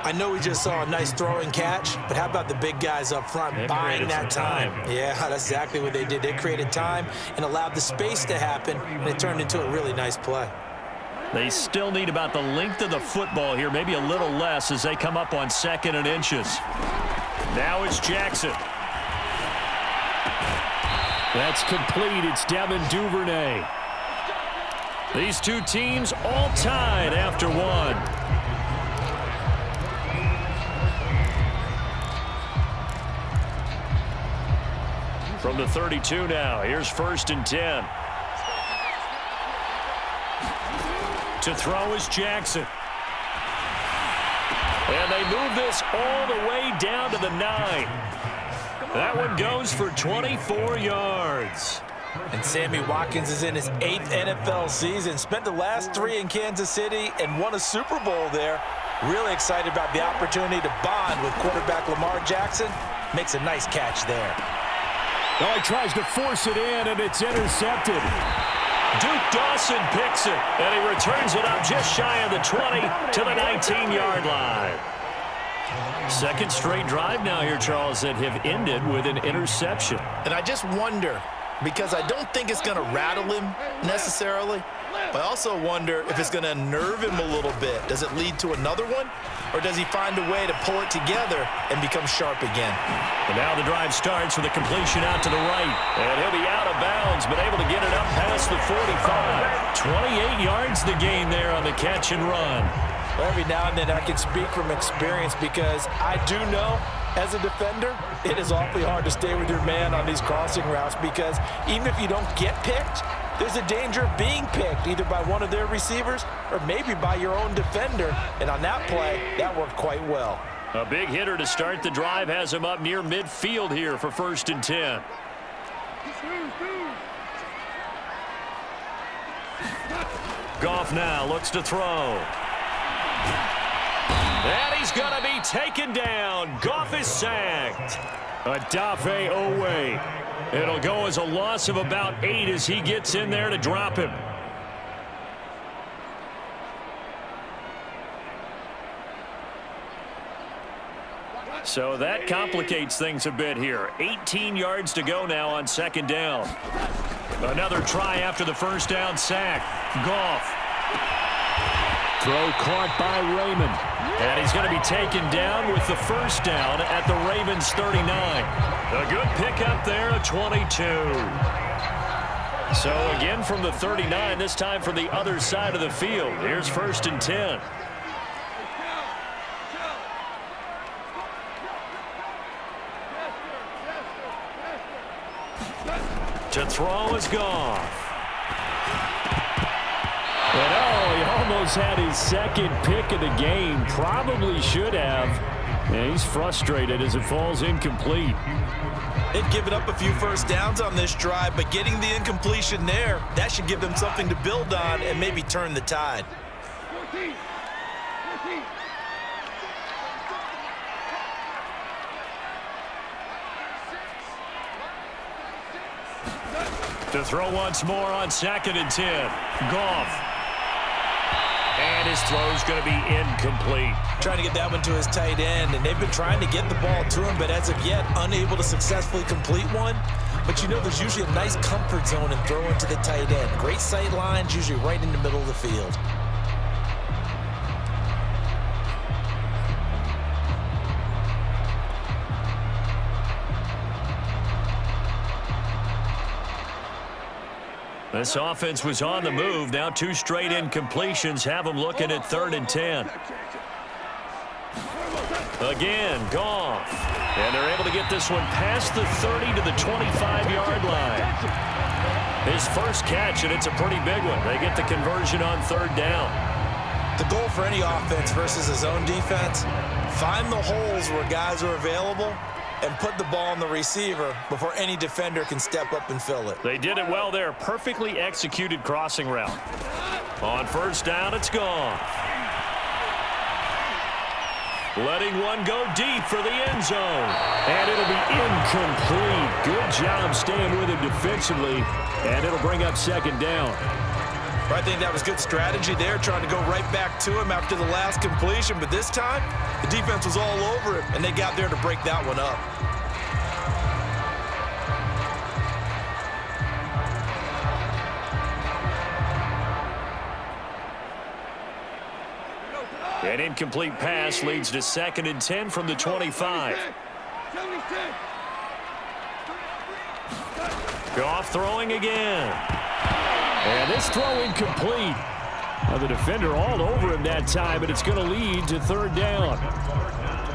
I know we just saw a nice throw and catch, but how about the big guys up front buying that time? Yeah, that's exactly what they did. They created time and allowed the space to happen, and it turned into a really nice play. They still need about the length of the football here, maybe a little less as they come up on 2nd and inches. Now it's Jackson. That's complete. It's Devin Duvernay. These two teams all tied after one. From the 32 now, here's 1st and 10. To throw is Jackson. And they move this all the way down to the 9. That one goes for 24 yards. And Sammy Watkins is in his 8th NFL season. Spent the last 3 in Kansas City and won a Super Bowl there. Really excited about the opportunity to bond with quarterback Lamar Jackson. Makes a nice catch there. Oh, he tries to force it in, and it's intercepted. Duke Dawson picks it, and he returns it up just shy of the 20 to the 19-yard line. Second straight drive now here, Charles, that have ended with an interception. And I just wonder, because I don't think it's going to rattle him necessarily, but I also wonder if it's going to unnerve him a little bit. Does it lead to another one, or does he find a way to pull it together and become sharp again? And now the drive starts with a completion out to the right. And he'll be out of bounds, but able to get it up past the 45. 28 yards the gain there on the catch and run. Well, every now and then I can speak from experience because I do know as a defender, it is awfully hard to stay with your man on these crossing routes because even if you don't get picked, there's a danger of being picked either by one of their receivers or maybe by your own defender. And on that play, that worked quite well. A big hitter to start the drive has him up near midfield here for 1st and 10. Goff now looks to throw. And he's going to be taken down. Goff is sacked. Odafe Owe. It'll go as a loss of about 8 as he gets in there to drop him. So that complicates things a bit here. 18 yards to go now on 2nd down. Another try after the 1st down sack. Goff. Throw caught by Raymond. And he's going to be taken down with the 1st down at the Ravens 39. A good pickup there, a 22. So again from the 39, this time from the other side of the field. Here's 1st and 10. To throw is Goff. And oh, he almost had his 2nd pick of the game. Probably should have. And he's frustrated as it falls incomplete. They've given up a few 1st downs on this drive, but getting the incompletion there, that should give them something to build on and maybe turn the tide. To throw once more on 2nd and 10. Goff. And his throw's going to be incomplete. Trying to get that one to his tight end, and they've been trying to get the ball to him, but as of yet, unable to successfully complete one. But you know there's usually a nice comfort zone in throwing to the tight end. Great sight lines, usually right in the middle of the field. This offense was on the move. Now 2 straight incompletions have them looking at 3rd and 10. Again, Goff. And they're able to get this one past the 30 to the 25-yard line. His 1st catch, and it's a pretty big one. They get the conversion on 3rd down. The goal for any offense versus a zone defense, find the holes where guys are available and put the ball on the receiver before any defender can step up and fill it. They did it well there. Perfectly executed crossing route. On 1st down, it's Goff. Letting one go deep for the end zone. And it'll be incomplete. Good job staying with him defensively. And it'll bring up 2nd down. I think that was good strategy there, trying to go right back to him after the last completion. But this time, the defense was all over him, and they got there to break that one up. An incomplete pass leads to 2nd and 10 from the 25. Goff throwing again. And this throw incomplete. Now the defender all over him that time, and it's going to lead to 3rd down.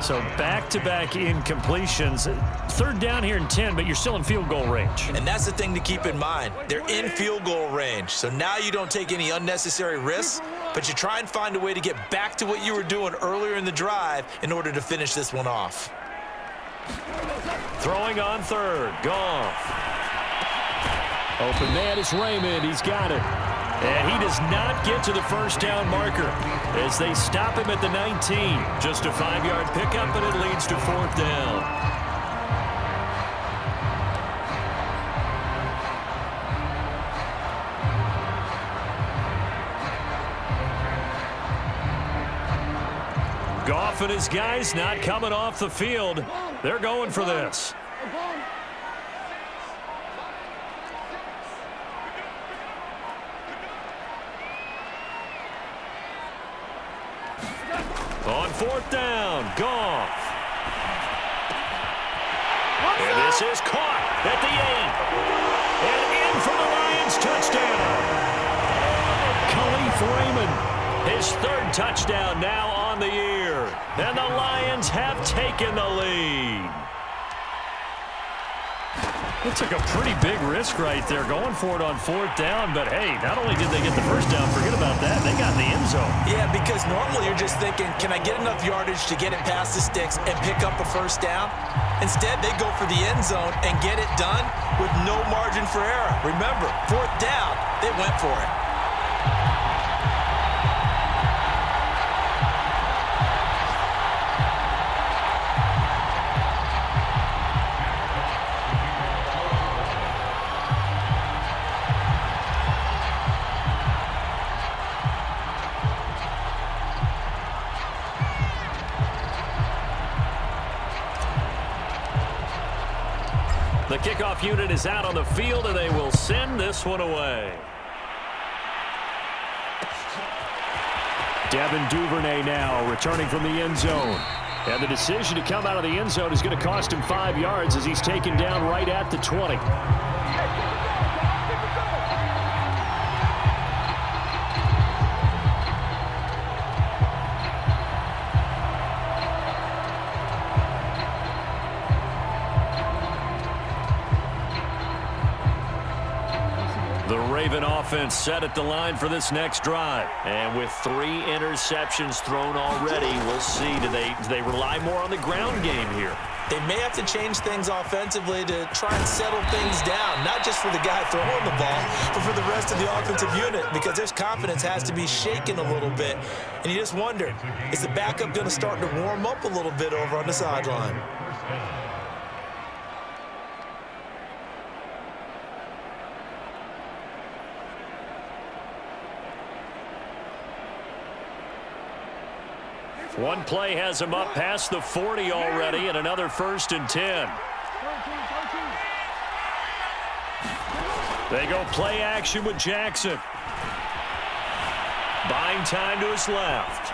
So back-to-back incompletions. 3rd down here in 10, but you're still in field goal range. And that's the thing to keep in mind. They're in field goal range. So now you don't take any unnecessary risks, but you try and find a way to get back to what you were doing earlier in the drive in order to finish this one off. Throwing on 3rd. Goff. Open man is Raymond. He's got it. And he does not get to the 1st down marker as they stop him at the 19. Just a 5-yard pickup, and it leads to 4th down. Goff and his guys not coming off the field. They're going for this. On 4th down, Goff. And this is caught at the 8. And in for the Lions touchdown. Khalif Raymond, his 3rd touchdown now on the year. And the Lions have taken the lead. It took a pretty big risk right there going for it on 4th down. But, hey, not only did they get the 1st down, forget about that, they got in the end zone. Yeah, because normally you're just thinking, can I get enough yardage to get it past the sticks and pick up a 1st down? Instead, they go for the end zone and get it done with no margin for error. Remember, 4th down, they went for it. The kickoff unit is out on the field, and they will send this one away. Devin Duvernay now returning from the end zone. And the decision to come out of the end zone is going to cost him 5 yards as he's taken down right at the 20. The Raven offense set at the line for this next drive. And with 3 interceptions thrown already, we'll see. Do they rely more on the ground game here? They may have to change things offensively to try and settle things down, not just for the guy throwing the ball, but for the rest of the offensive unit, because their confidence has to be shaken a little bit. And you just wonder, is the backup going to start to warm up a little bit over on the sideline? One play has him up past the 40 already, and another 1st and 10. They go play action with Jackson. Buying time to his left.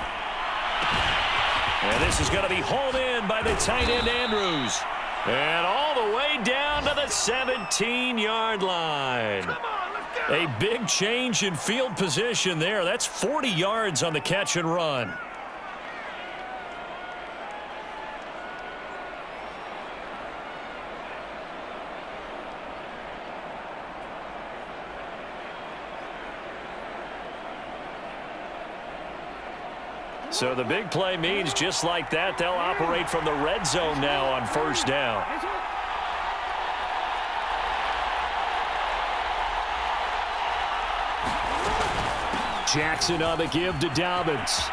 And this is going to be hauled in by the tight end Andrews. And all the way down to the 17-yard line. A big change in field position there. That's 40 yards on the catch and run. So the big play means just like that, they'll operate from the red zone now on 1st down. Jackson on the give to Dobbins.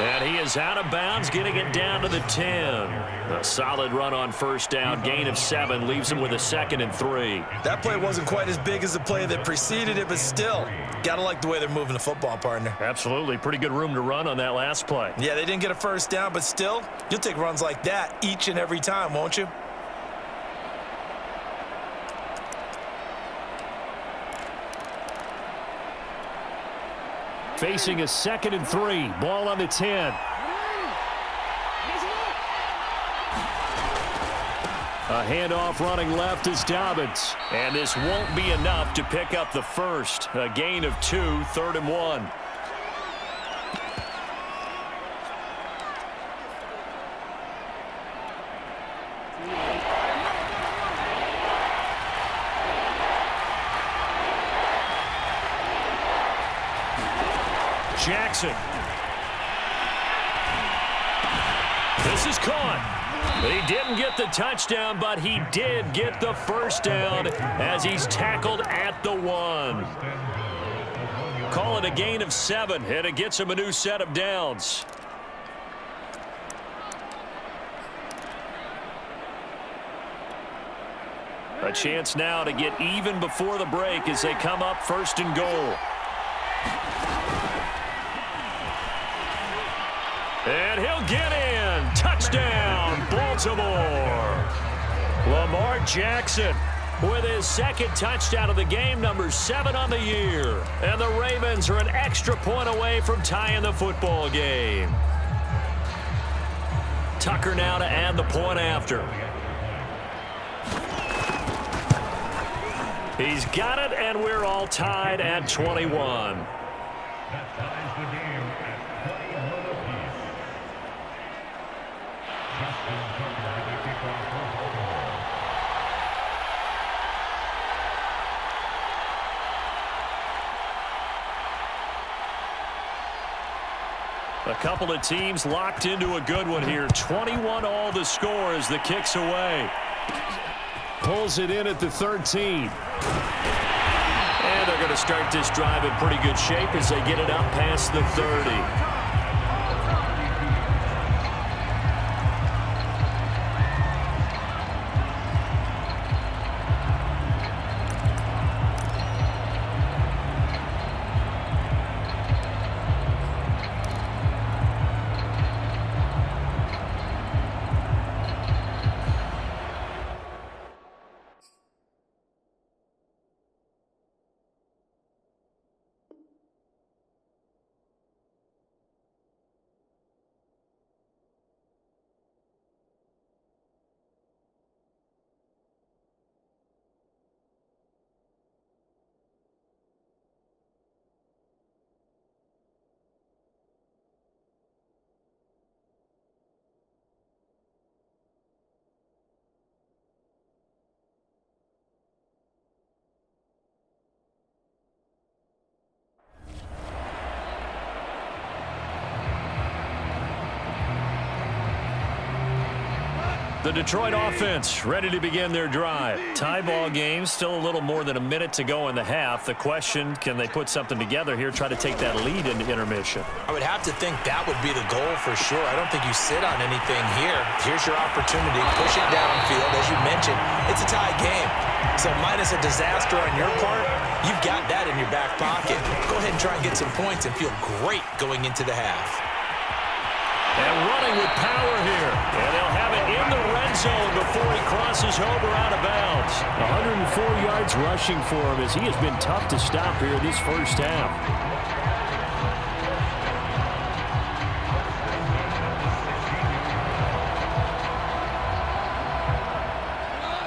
And he is out of bounds, getting it down to the 10. A solid run on first down. Gain of 7 leaves him with a 2nd and 3. That play wasn't quite as big as the play that preceded it, but still, gotta like the way they're moving the football, partner. Absolutely. Pretty good room to run on that last play. Yeah, they didn't get a first down, but still, you'll take runs like that each and every time, won't you? Facing a 2nd and 3. Ball on the 10. A handoff running left is Dobbins. And this won't be enough to pick up the first. A gain of 2, 3rd and 1. Jackson. This is caught. He didn't get the touchdown, but he did get the first down as he's tackled at the 1. Call it a gain of 7, and it gets him a new set of downs. A chance now to get even before the break as they come up 1st and goal. And he'll get in. Touchdown, Baltimore. Lamar Jackson with his 2nd touchdown of the game, number 7 on the year. And the Ravens are an extra point away from tying the football game. Tucker now to add the point after. He's got it, and we're all tied at 21. A couple of teams locked into a good one here. 21 all the score as the kick's away. Pulls it in at the 13. And they're going to start this drive in pretty good shape as they get it up past the 30. The Detroit offense ready to begin their drive. Tie ball game, still a little more than a minute to go in the half. The question, can they put something together here, try to take that lead into intermission? I would have to think that would be the goal for sure. I don't think you sit on anything here. Here's your opportunity. Push it downfield. As you mentioned, it's a tie game. So minus a disaster on your part, you've got that in your back pocket. Go ahead and try and get some points and feel great going into the half. And running with power here. And they'll have it in the red zone before he crosses over out of bounds. 104 yards rushing for him as he has been tough to stop here this first half.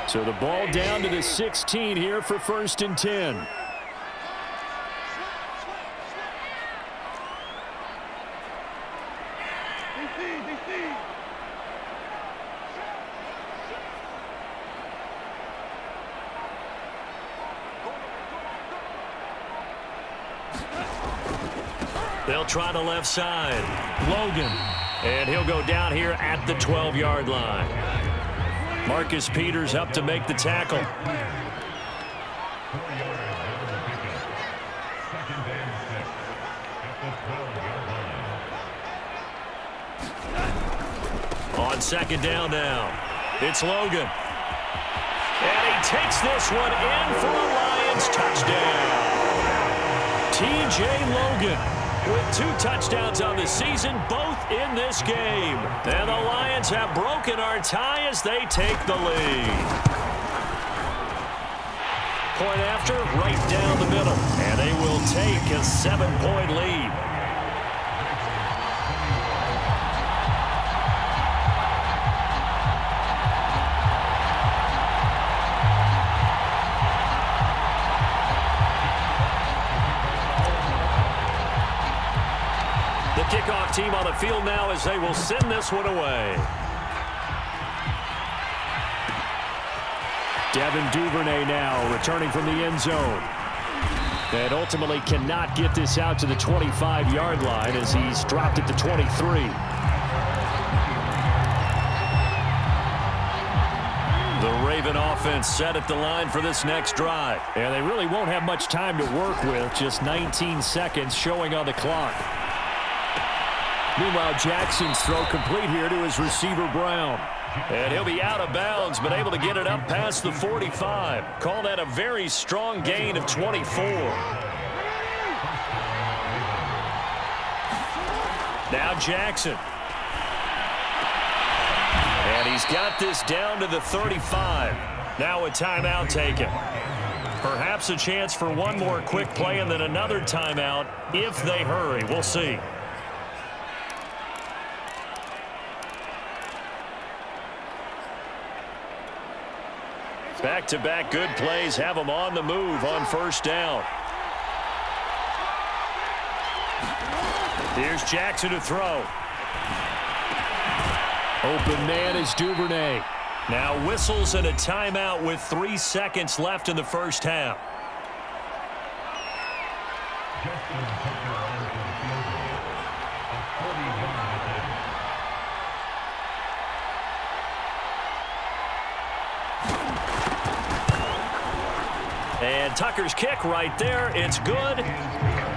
So the ball down to the 16 here for 1st and 10. They'll try the left side. Logan. And he'll go down here at the 12-yard line. Marcus Peters up to make the tackle. On second down now, it's Logan. And he takes this one in for a Lions touchdown. T.J. Logan with 2 touchdowns on the season, both in this game. And the Lions have broken our tie as they take the lead. Point after, right down the middle. And they will take a 7-point lead. The kickoff team on the field now as they will send this one away. Devin Duvernay now returning from the end zone. And ultimately cannot get this out to the 25-yard line as he's dropped it to 23. The Raven offense set at the line for this next drive. And they really won't have much time to work with, just 19 seconds showing on the clock. Meanwhile, Jackson's throw complete here to his receiver, Brown. And he'll be out of bounds, but able to get it up past the 45. Call that a very strong gain of 24. Now Jackson. And he's got this down to the 35. Now a timeout taken. Perhaps a chance for one more quick play and then another timeout if they hurry. We'll see. Back-to-back good plays have them on the move on first down. Here's Jackson to throw. Open man is Duvernay. Now whistles and a timeout with 3 seconds left in the first half. And Tucker's kick right there. It's good.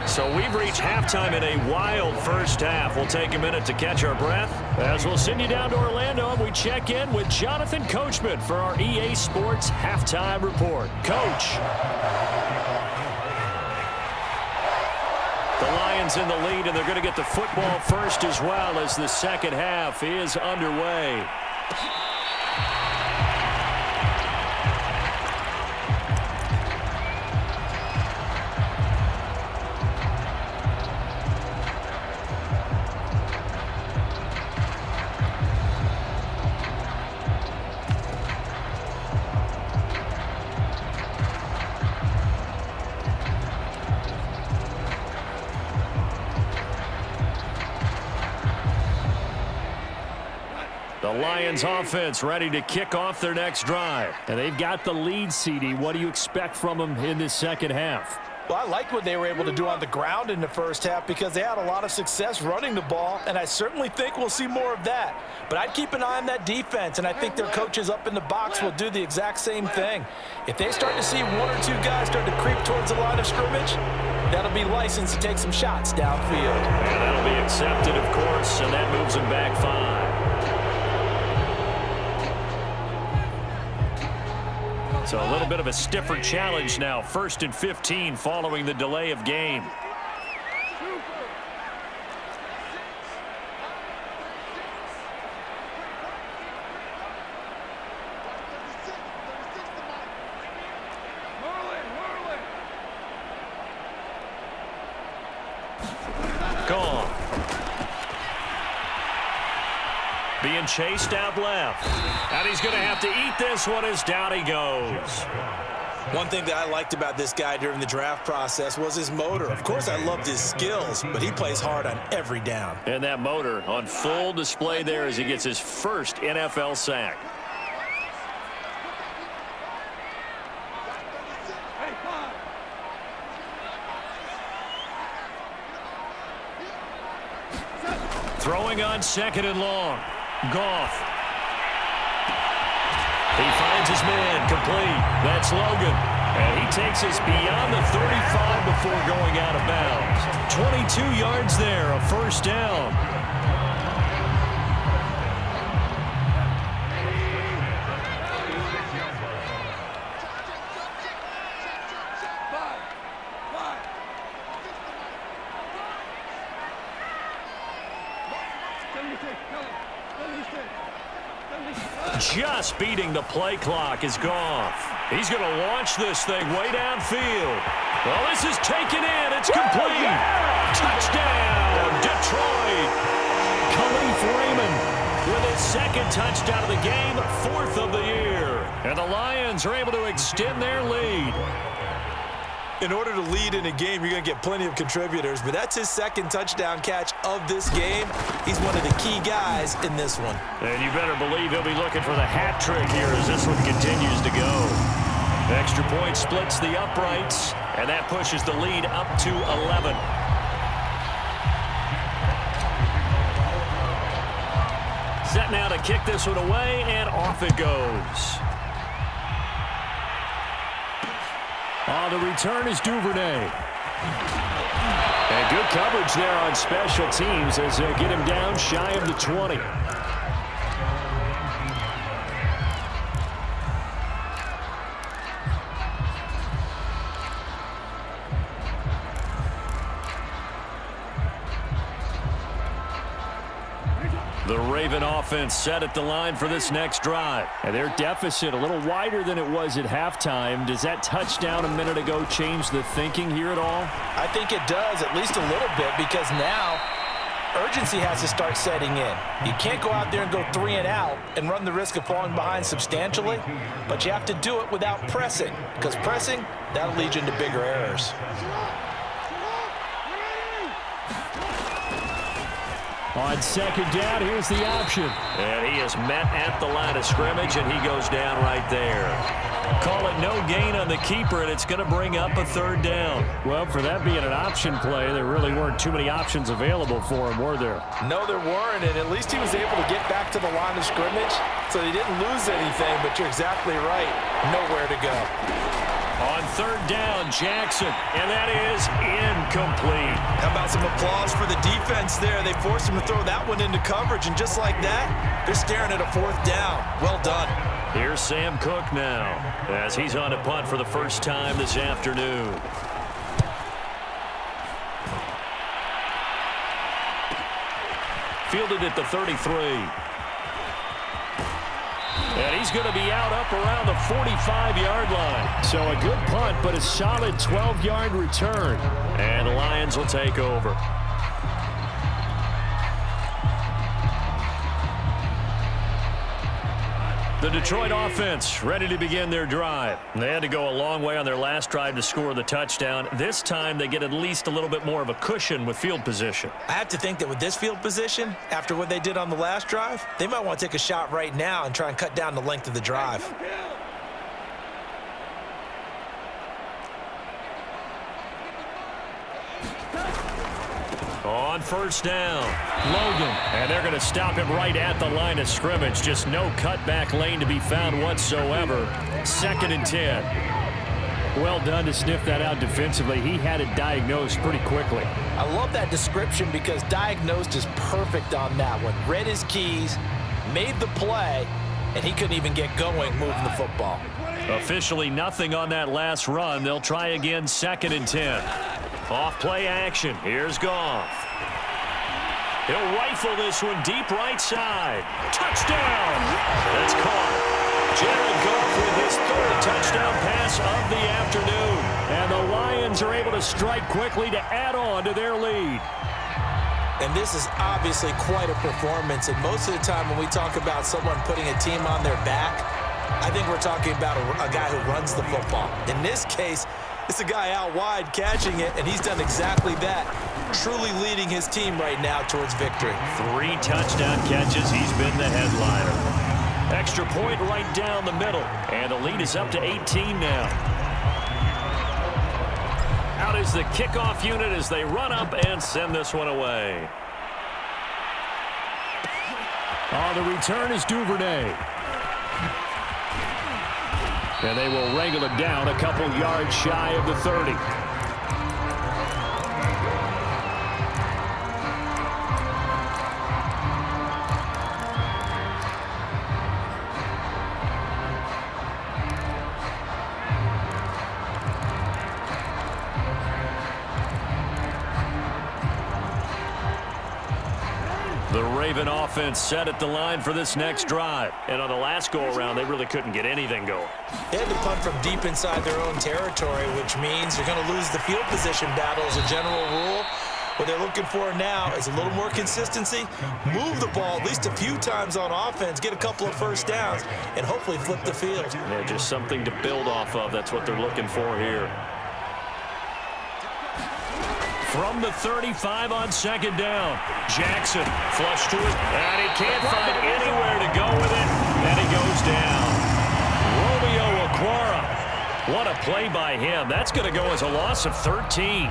So we've reached halftime in a wild first half. We'll take a minute to catch our breath as we'll send you down to Orlando and we check in with Jonathan Coachman for our EA Sports Halftime Report. Coach. The Lions in the lead, and they're going to get the football first as well as the second half is underway. The Lions offense ready to kick off their next drive. And they've got the lead, CD. What do you expect from them in this second half? Well, I like what they were able to do on the ground in the first half because they had a lot of success running the ball, and I certainly think we'll see more of that. But I'd keep an eye on that defense, and I think their coaches up in the box will do the exact same thing. If they start to see 1 or 2 guys start to creep towards the line of scrimmage, that'll be licensed to take some shots downfield. And that'll be accepted, of course, and that moves them back 5. So a little bit of a stiffer challenge now. 1st and 15 following the delay of game. Gone. Being chased out left. And he's going to have to eat this one as down he goes. One thing that I liked about this guy during the draft process was his motor. Of course, I loved his skills, but he plays hard on every down. And that motor on full display there as he gets his first NFL sack. Throwing on 2nd and long. Goff. He finds his man complete. That's Logan. And he takes us beyond the 35 before going out of bounds. 22 yards there, a first down. Just beating the play clock is Goff. He's going to launch this thing way downfield. Well, this is taken in. It's complete. Yeah! Touchdown, Detroit. Khalif Raymond with his second touchdown of the game, 4th of the year. And the Lions are able to extend their lead. In order to lead in a game, you're going to get plenty of contributors, but that's his second touchdown catch of this game. He's one of the key guys in this one. And you better believe he'll be looking for the hat trick here as this one continues to go. Extra point splits the uprights, and that pushes the lead up to 11. Set now to kick this one away, and off it goes. On the return is Duvernay. And good coverage there on special teams as they'll get him down shy of the 20. The Raven offense set at the line for this next drive. And their deficit a little wider than it was at halftime. Does that touchdown a minute ago change the thinking here at all? I think it does, at least a little bit, because now urgency has to start setting in. You can't go out there and go 3 and out and run the risk of falling behind substantially, but you have to do it without pressing, because pressing, that'll lead you into bigger errors. On second down, here's the option. And he is met at the line of scrimmage, and he goes down right there. Call it no gain on the keeper, and it's going to bring up a 3rd down. Well, for that being an option play, there really weren't too many options available for him, were there? No, there weren't, and at least he was able to get back to the line of scrimmage, so he didn't lose anything, but you're exactly right. Nowhere to go. On 3rd down, Jackson, and that is incomplete. How about some applause for the defense there? They forced him to throw that one into coverage, and just like that, they're staring at a 4th down. Well done. Here's Sam Cook now, as he's on a punt for the first time this afternoon. Fielded at the 33. And he's going to be out up around the 45-yard line. So a good punt, but a solid 12-yard return. And the Lions will take over. The Detroit offense ready to begin their drive. They had to go a long way on their last drive to score the touchdown. This time they get at least a little bit more of a cushion with field position. I have to think that with this field position, after what they did on the last drive, they might want to take a shot right now and try and cut down the length of the drive. On 1st down, Logan. And they're going to stop him right at the line of scrimmage. Just no cutback lane to be found whatsoever. 2nd and 10. Well done to sniff that out defensively. He had it diagnosed pretty quickly. I love that description because diagnosed is perfect on that one. Read his keys, made the play, and he couldn't even get going moving the football. Officially nothing on that last run. They'll try again 2nd and 10. Off play action. Here's Goff. He'll rifle this one deep right side. Touchdown! That's caught. Jared Goff with his 3rd touchdown pass of the afternoon. And the Lions are able to strike quickly to add on to their lead. And this is obviously quite a performance. And most of the time when we talk about someone putting a team on their back, I think we're talking about a guy who runs the football. In this case, it's a guy out wide catching it, and he's done exactly that, truly leading his team right now towards victory. 3 touchdown catches. He's been the headliner. Extra point right down the middle, and the lead is up to 18 now. Out is the kickoff unit as they run up and send this one away. On the return is Duvernay. And they will wrangle it down a couple yards shy of the 30. Raven offense set at the line for this next drive. And on the last go-around, they really couldn't get anything going. They had to punt from deep inside their own territory, which means you're going to lose the field position battle as a general rule. What they're looking for now is a little more consistency, move the ball at least a few times on offense, get a couple of first downs, and hopefully flip the field. Yeah, just something to build off of. That's what they're looking for here. From the 35 on second down, Jackson flushed to it, and he can't find anywhere to go with it, and he goes down. Romeo Okwara, what a play by him. That's going to go as a loss of 13.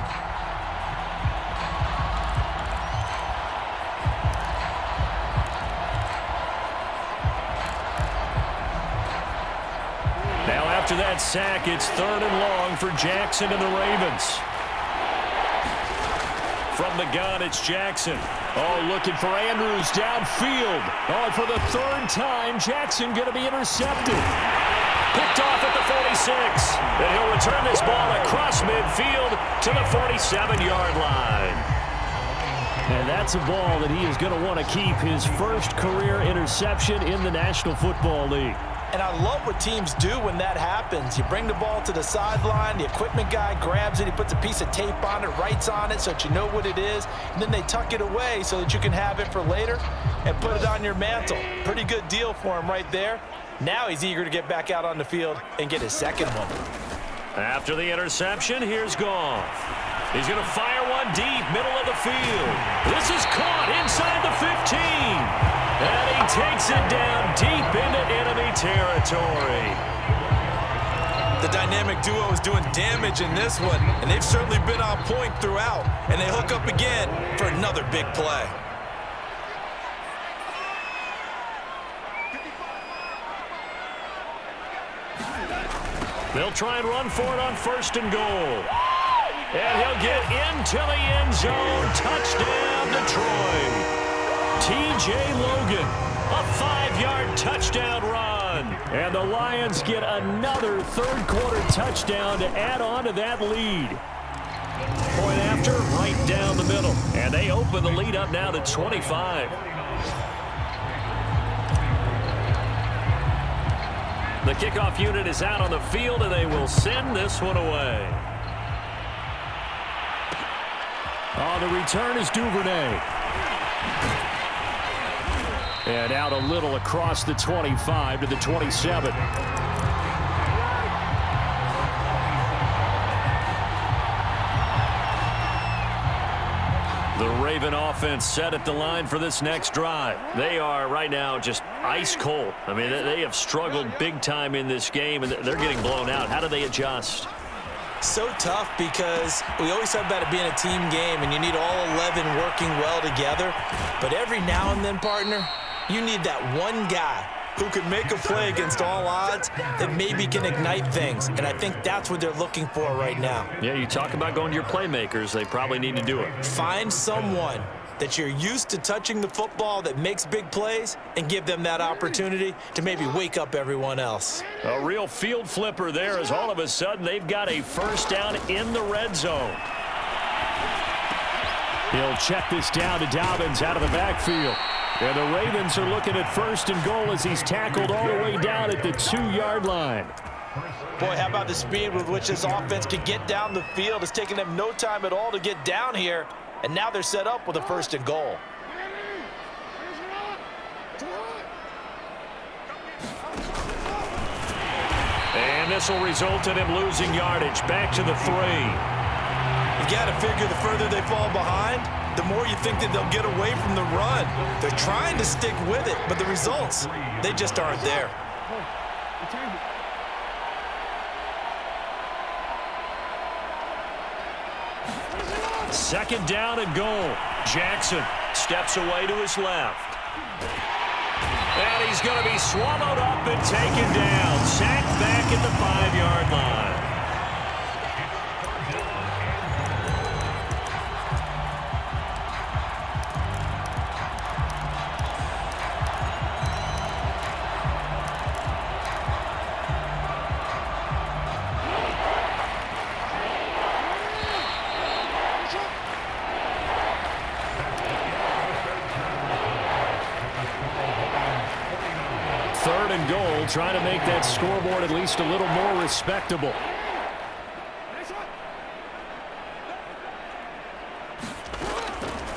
Now after that sack, it's 3rd and long for Jackson and the Ravens. From the gun, it's Jackson. Oh, looking for Andrews downfield. Oh, and for the 3rd time, Jackson going to be intercepted. Picked off at the 46. And he'll return this ball across midfield to the 47-yard line. And that's a ball that he is going to want to keep, his first career interception in the National Football League. And I love what teams do when that happens. You bring the ball to the sideline, the equipment guy grabs it, he puts a piece of tape on it, writes on it so that you know what it is, and then they tuck it away so that you can have it for later and put it on your mantle. Pretty good deal for him right there. Now he's eager to get back out on the field and get his second one. After the interception, here's Goff. He's going to fire one deep, middle of the field. This is caught inside the 15. And he takes it down deep into enemy territory. The dynamic duo is doing damage in this one, and they've certainly been on point throughout. And they hook up again for another big play. They'll try and run for it on 1st and goal. And he'll get into the end zone. Touchdown, Detroit. T.J. Logan, a 5-yard touchdown run. And the Lions get another 3rd quarter touchdown to add on to that lead. Point after, right down the middle. And they open the lead up now to 25. The kickoff unit is out on the field, and they will send this one away. Oh, the return is Duvernay. And out a little across the 25 to the 27. The Raven offense set at the line for this next drive. They are right now just ice cold. I mean, they have struggled big time in this game, and they're getting blown out. How do they adjust? So tough because we always talk about it being a team game, and you need all 11 working well together. But every now and then, partner, you need that one guy who can make a play against all odds that maybe can ignite things. And I think that's what they're looking for right now. Yeah, you talk about going to your playmakers. They probably need to do it. Find someone that you're used to touching the football that makes big plays and give them that opportunity to maybe wake up everyone else. A real field flipper there as all of a sudden they've got a 1st down in the red zone. He'll check this down to Dobbins out of the backfield. And the Ravens are looking at 1st and goal as he's tackled all the way down at the 2-yard line. Boy, how about the speed with which this offense can get down the field? It's taken them no time at all to get down here. And now they're set up with a 1st and goal. And this will result in him losing yardage back to the 3. You got to figure the further they fall behind, the more you think that they'll get away from the run. They're trying to stick with it, but the results, they just aren't there. Second down and goal. Jackson steps away to his left. And he's going to be swallowed up and taken down. Sacked back at the 5-yard line. and goal, trying to make that scoreboard at least a little more respectable.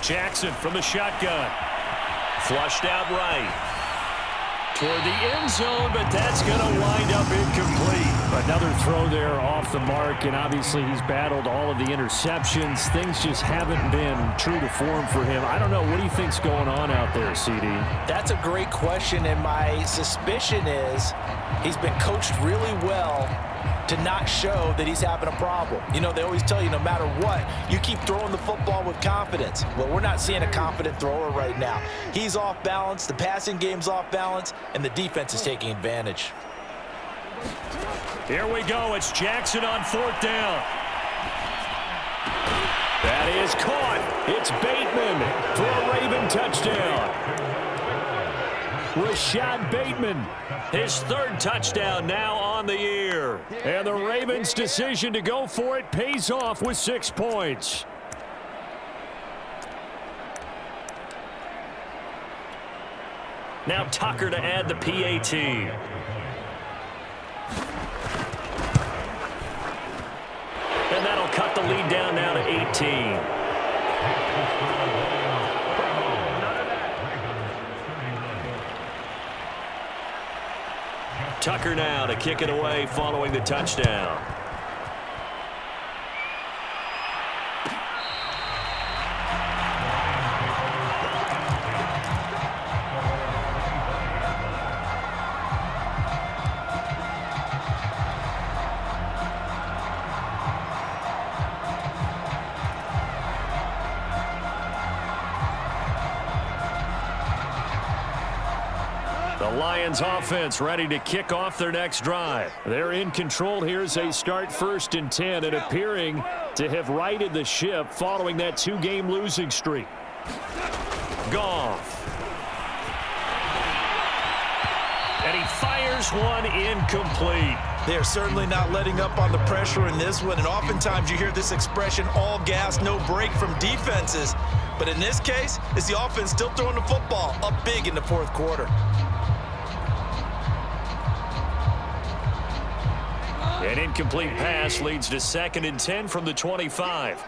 Jackson from the shotgun. Flushed out right. Toward the end zone, but that's going to wind up incomplete. Another throw there off the mark, and obviously he's battled all of the interceptions. Things just haven't been true to form for him. I don't know. What do you think's going on out there, CD? That's a great question, and my suspicion is he's been coached really well to not show that he's having a problem. You know, they always tell you no matter what, you keep throwing the football with confidence. Well, we're not seeing a confident thrower right now. He's off balance, the passing game's off balance, and the defense is taking advantage. Here we go. It's Jackson on 4th down. That is caught. It's Bateman for a Raven touchdown. Rashad Bateman, his 3rd touchdown now on the year. And the Ravens' decision to go for it pays off with 6 points. Now Tucker to add the PAT. And that'll cut the lead down now to 18. Tucker now to kick it away following the touchdown. The Lions offense ready to kick off their next drive. They're in control here as they start 1st and 10 and appearing to have righted the ship following that 2-game losing streak. Goff. And he fires one incomplete. They're certainly not letting up on the pressure in this one, and oftentimes you hear this expression, all gas, no break from defenses. But in this case, it's the offense still throwing the football up big in the 4th quarter. An incomplete pass leads to 2nd and 10 from the 25.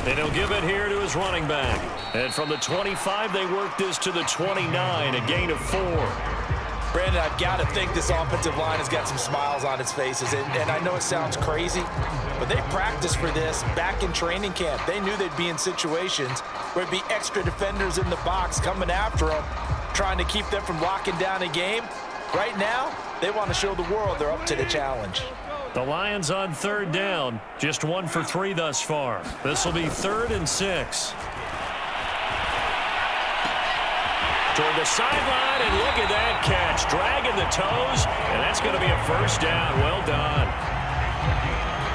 And he'll give it here to his running back. And from the 25, they work this to the 29, a gain of 4. Brandon, I've got to think this offensive line has got some smiles on its faces. And I know it sounds crazy, but they practiced for this back in training camp. They knew they'd be in situations where there'd be extra defenders in the box coming after them, trying to keep them from locking down a game. Right now, they want to show the world they're up to the challenge. The Lions on 3rd down, just 1 for 3 thus far. This will be 3rd and 6. Toward the sideline, and look at that catch. Dragging the toes, and that's going to be a 1st down. Well done.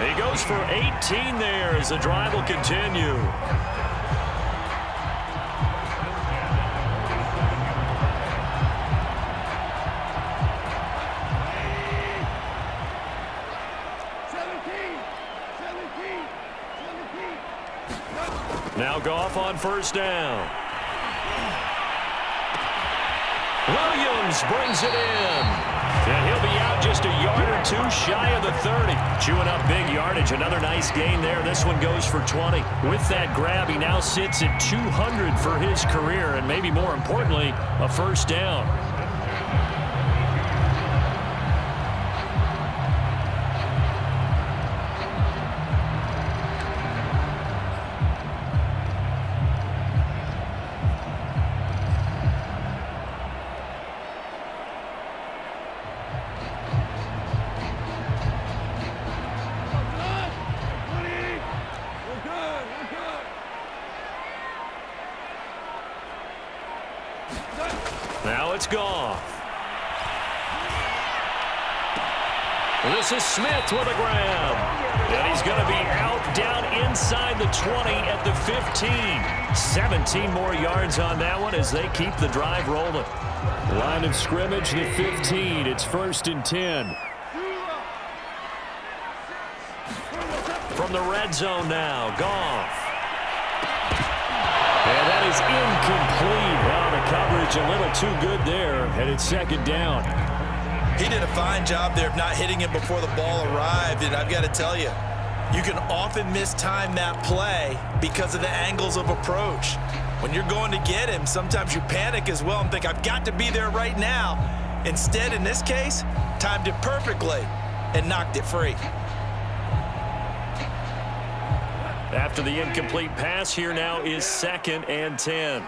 He goes for 18 there as the drive will continue. Now Goff on 1st down. Williams brings it in. And he'll be out just a yard or 2 shy of the 30. Chewing up big yardage. Another nice gain there. This one goes for 20. With that grab, he now sits at 200 for his career. And maybe more importantly, a 1st down. Now it's Goff. This is Smith with a grab. And he's going to be out down inside the 20 at the 15. 17 more yards on that one as they keep the drive rolling. Line of scrimmage, the 15. It's 1st and 10. From the red zone now, Goff. that is incomplete. Well, the coverage a little too good there, and it's second down. He did a fine job there of not hitting him before the ball arrived, and I've got to tell you, you can often mistime that play because of the angles of approach. When you're going to get him, sometimes you panic as well and think, I've got to be there right now. Instead, in this case, timed it perfectly and knocked it free. After the incomplete pass, here now is 2nd and 10.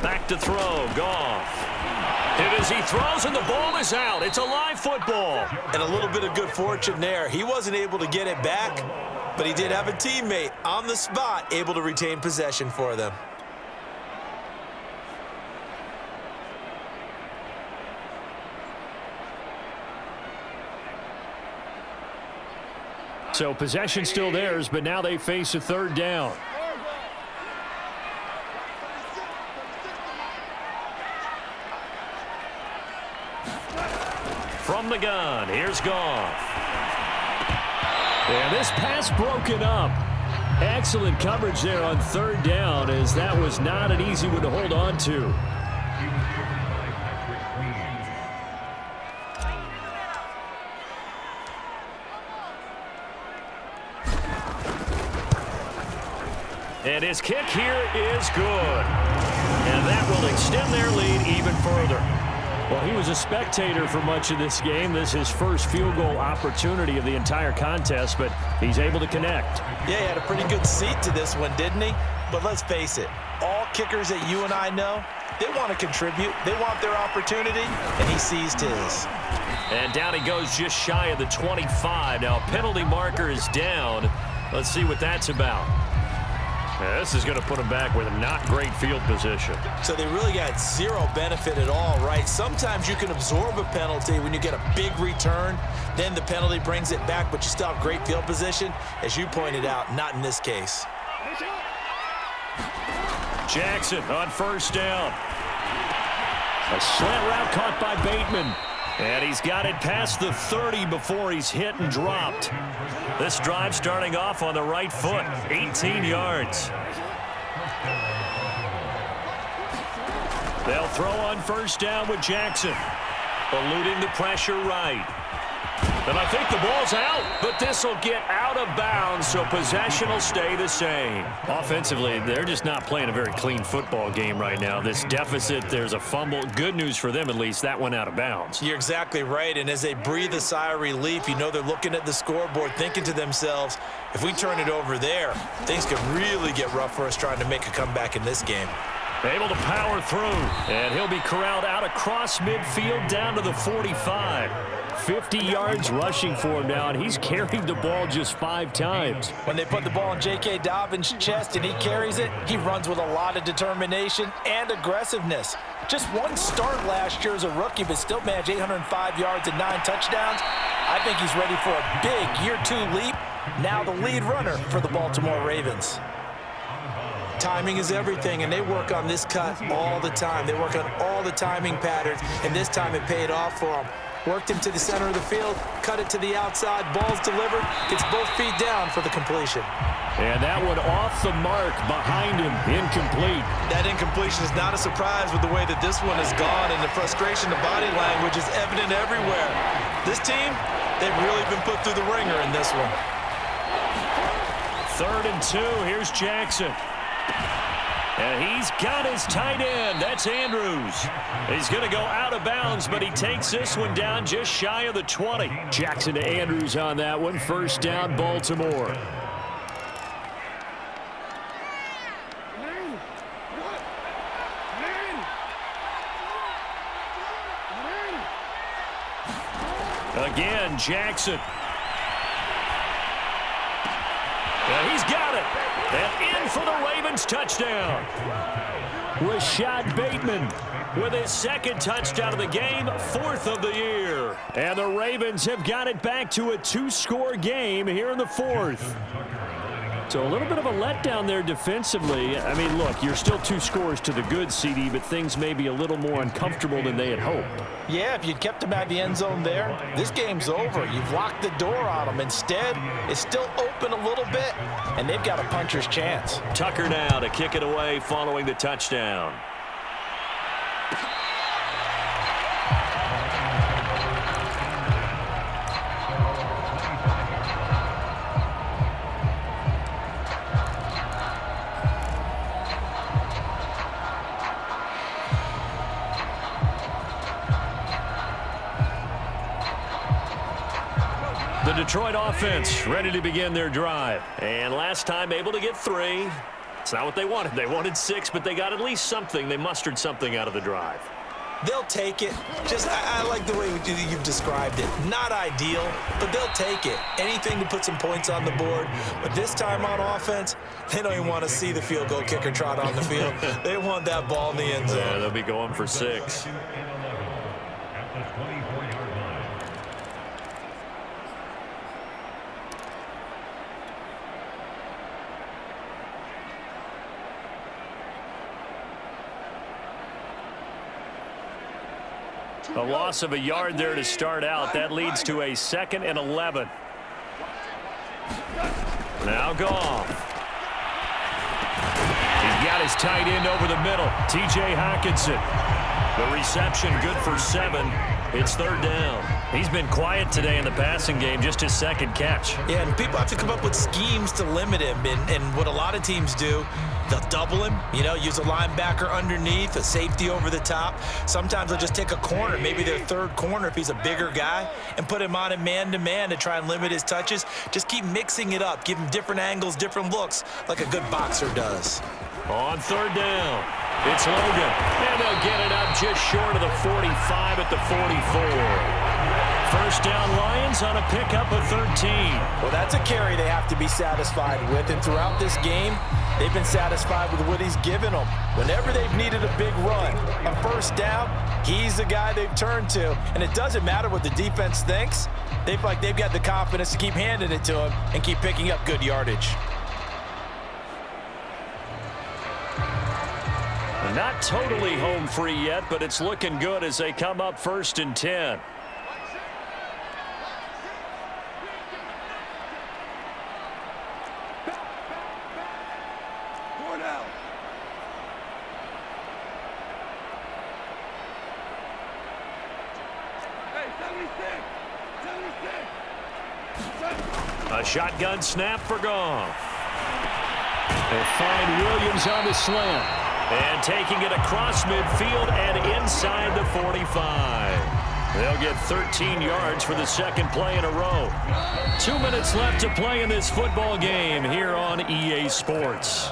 Back to throw, Goff. Hit as he throws, and the ball is out. It's a live football. And a little bit of good fortune there. He wasn't able to get it back, but he did have a teammate on the spot able to retain possession for them. So possession still theirs, but now they face a 3rd down. From the gun, here's Goff. And this pass broken up. Excellent coverage there on 3rd down, as that was not an easy one to hold on to. And his kick here is good. And that will extend their lead even further. Well, he was a spectator for much of this game. This is his first field goal opportunity of the entire contest, but he's able to connect. Yeah, he had a pretty good seat to this one, didn't he? But let's face it, all kickers that you and I know, they want to contribute. They want their opportunity, and he seized his. And down he goes just shy of the 25. Now, penalty marker is down. Let's see what that's about. Yeah, this is going to put them back with a not great field position. So they really got zero benefit at all, right? Sometimes you can absorb a penalty when you get a big return. Then the penalty brings it back, but you still have great field position. As you pointed out, not in this case. Jackson on 1st down. A slant route caught by Bateman. And he's got it past the 30 before he's hit and dropped. This drive starting off on the right foot, 18 yards. They'll throw on 1st down with Jackson. Eluding the pressure right. And I think the ball's out, but this will get out of bounds, so possession will stay the same. Offensively, they're just not playing a very clean football game right now. This deficit, there's a fumble. Good news for them, at least. That went out of bounds. You're exactly right, and as they breathe a sigh of relief, you know they're looking at the scoreboard, thinking to themselves, if we turn it over there, things could really get rough for us trying to make a comeback in this game. Able to power through, and he'll be corralled out across midfield down to the 45. 50 yards rushing for him now, and he's carried the ball just 5 times. When they put the ball in J.K. Dobbins' chest and he carries it, he runs with a lot of determination and aggressiveness. Just one start last year as a rookie, but still managed 805 yards and 9 touchdowns. I think he's ready for a big year 2 leap. Now the lead runner for the Baltimore Ravens. Timing is everything, and they work on this cut all the time. They work on all the timing patterns, and this time it paid off for them. Worked him to the center of the field, cut it to the outside, ball's delivered, gets both feet down for the completion. And that one off the mark behind him, incomplete. That incompletion is not a surprise with the way that this one has gone, and the frustration, the body language is evident everywhere. This team, they've really been put through the ringer in this one. 3rd and 2, here's Jackson. And he's got his tight end. That's Andrews. He's going to go out of bounds, but he takes this one down just shy of the 20. Jackson to Andrews on that one. 1st down, Baltimore. Again, Jackson. And he's got it. And in for the Ravens touchdown. Rashad Bateman with his second touchdown of the game, 4th of the year. And the Ravens have got it back to a 2-score game here in the 4th. So a little bit of a letdown there defensively. I mean, look, you're still 2 scores to the good, CD, but things may be a little more uncomfortable than they had hoped. Yeah, if you'd kept them at the end zone there, this game's over. You've locked the door on them. Instead, it's still open a little bit, and they've got a puncher's chance. Tucker now to kick it away following the touchdown. The Detroit offense ready to begin their drive. And last time able to get 3. It's not what they wanted. They wanted 6, but they got at least something. They mustered something out of the drive. They'll take it. I like the way you've described it. Not ideal, but they'll take it. Anything to put some points on the board. But this time on offense, they don't even want to see the field goal kicker trot on the field. They want that ball in the end zone. Yeah, they'll be going for 6. A loss of a yard there to start out. That leads to a 2nd and 11. Now Goff. He's got his tight end over the middle. T.J. Hockenson. The reception good for 7. It's 3rd down. He's been quiet today in the passing game, just his 2nd catch. Yeah, and people have to come up with schemes to limit him. And what a lot of teams do, they'll double him, use a linebacker underneath, a safety over the top. Sometimes they'll just take a corner, maybe their 3rd corner if he's a bigger guy, and put him on a man-to-man to try and limit his touches. Just keep mixing it up, give him different angles, different looks, like a good boxer does. On 3rd down, it's Logan. And they'll get it up just short of the 45 at the 44. First down, Lions on a pickup of 13. Well, that's a carry they have to be satisfied with. And throughout this game, they've been satisfied with what he's given them. Whenever they've needed a big run, a first down, he's the guy they've turned to. And it doesn't matter what the defense thinks. They feel like they've got the confidence to keep handing it to him and keep picking up good yardage. Not totally home free yet, but it's looking good as they come up 1st and 10. A shotgun snap for Goff. They find Williams on the slant. And taking it across midfield and inside the 45. They'll get 13 yards for the 2nd play in a row. 2 minutes left to play in this football game here on EA Sports.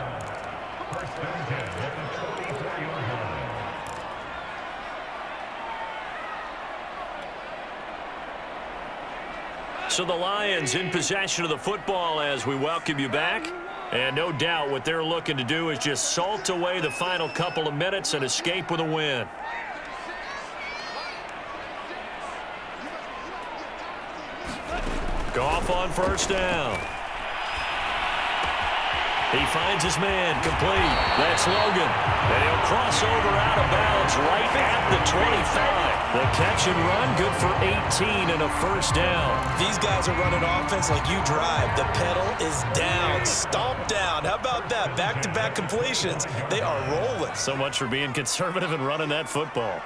So the Lions in possession of the football as we welcome you back. And no doubt what they're looking to do is just salt away the final couple of minutes and escape with a win. Goff on 1st down. He finds his man complete. That's Logan. And he'll cross over out of bounds right at the 25. The catch and run good for 18 and a first down. These guys are running offense like you drive. The pedal is down, stomp down. How about that? Back-to-back completions. They are rolling. So much for being conservative and running that football.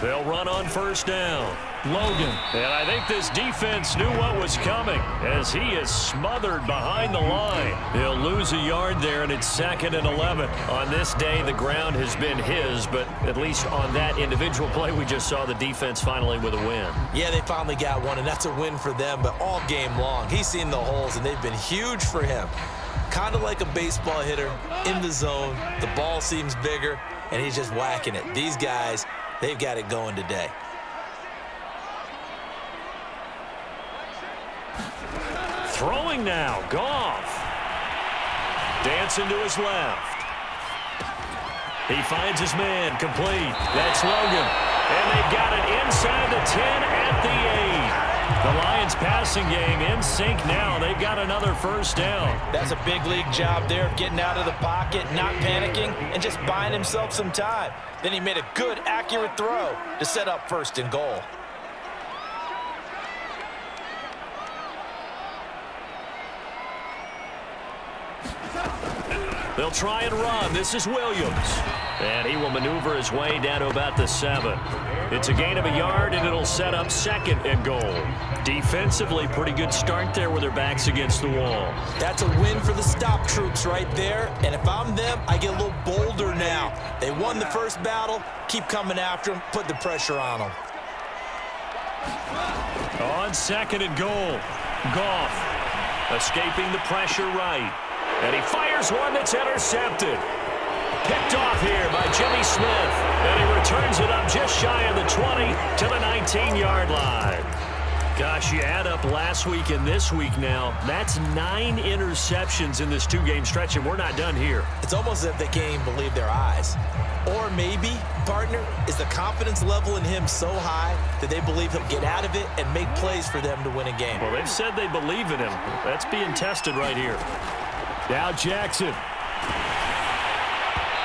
They'll run on 1st down. Logan. And I think this defense knew what was coming as he is smothered behind the line. He'll lose a yard there, and it's 2nd and 11. On this day, the ground has been his, but at least on that individual play, we just saw the defense finally with a win. Yeah, they finally got one, and that's a win for them, but all game long, he's seen the holes, and they've been huge for him. Kind of like a baseball hitter in the zone. The ball seems bigger, and he's just whacking it. These guys, they've got it going today. Throwing now, Goff. Dancing to his left. He finds his man, complete. That's Logan. And they've got it inside the 10 at the 8. The Lions passing game in sync now. They've got another first down. That's a big league job there of getting out of the pocket, not panicking, and just buying himself some time. Then he made a good, accurate throw to set up first and goal. They'll try and run. This is Williams. And he will maneuver his way down to about the 7. It's a gain of a yard, and it'll set up second and goal. Defensively, pretty good start there with their backs against the wall. That's a win for the stop troops right there. And if I'm them, I get a little bolder now. They won the first battle. Keep coming after them. Put the pressure on them. On second and goal, Goff escaping the pressure right. And he fires one that's intercepted. Picked off here by Jimmy Smith. And he returns it up just shy of the 20 to the 19-yard line. Gosh, you add up last week and this week now, that's 9 interceptions in this 2-game stretch, and we're not done here. It's almost as if they can't even believe their eyes. Or maybe, partner, is the confidence level in him so high that they believe he'll get out of it and make plays for them to win a game. Well, they've said they believe in him. That's being tested right here. Now Jackson.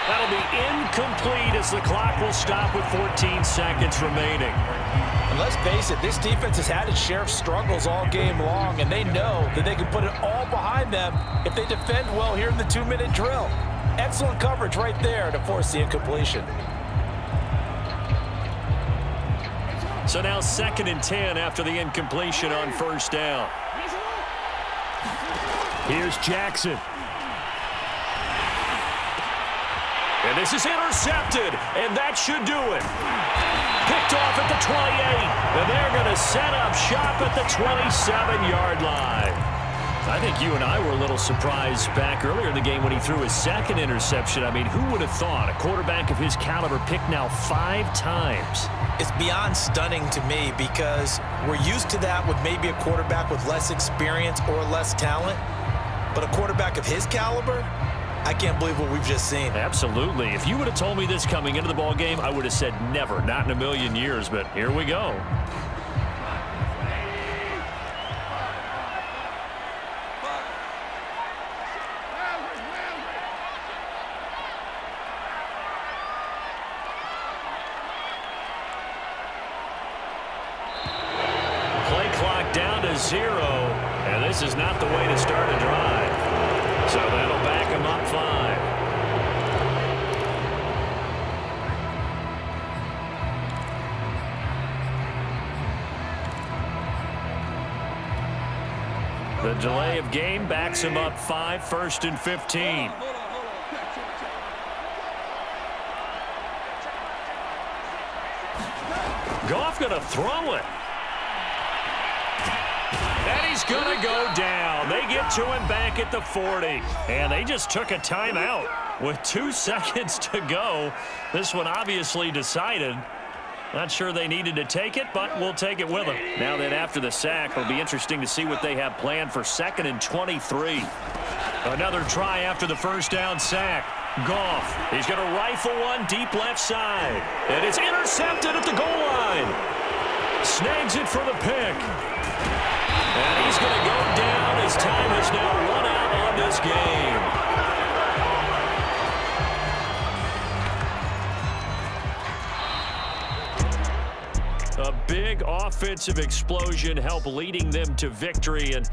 That'll be incomplete as the clock will stop with 14 seconds remaining. And let's face it, this defense has had its share of struggles all game long, and they know that they can put it all behind them if they defend well here in the 2-minute drill. Excellent coverage right there to force the incompletion. So now 2nd and 10 after the incompletion on first down. Here's Jackson. And this is intercepted, and that should do it. Picked off at the 28, and they're going to set up shop at the 27-yard line. I think you and I were a little surprised back earlier in the game when he threw his 2nd interception. I mean, who would have thought a quarterback of his caliber picked now 5 times? It's beyond stunning to me because we're used to that with maybe a quarterback with less experience or less talent. But a quarterback of his caliber, I can't believe what we've just seen. Absolutely. If you would have told me this coming into the ball game, I would have said never, not in a million years, but here we go. Play clock down to 0, and this is not the way to start a drive. So that'll back him up 5. The delay of game backs him up 5, 1st and 15. Goff going to throw it. And he's going to go down. They get to him back at the 40. And they just took a timeout with 2 seconds to go. This one obviously decided. Not sure they needed to take it, but we'll take it with them. Now that after the sack, it'll be interesting to see what they have planned for 2nd and 23. Another try after the first down sack. Goff, he's going to rifle one deep left side. And it's intercepted at the goal line. Snags it for the pick. And he's going to go down. His time has now run out on this game. A big offensive explosion helped leading them to victory. And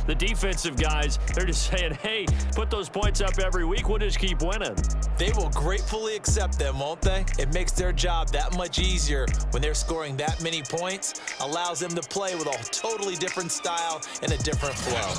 the defensive guys, they're just saying, hey, put those points up every week. We'll just keep winning. They will gratefully accept them, won't they? It makes their job that much easier when they're scoring that many points. Allows them to play with a totally different style and a different flow.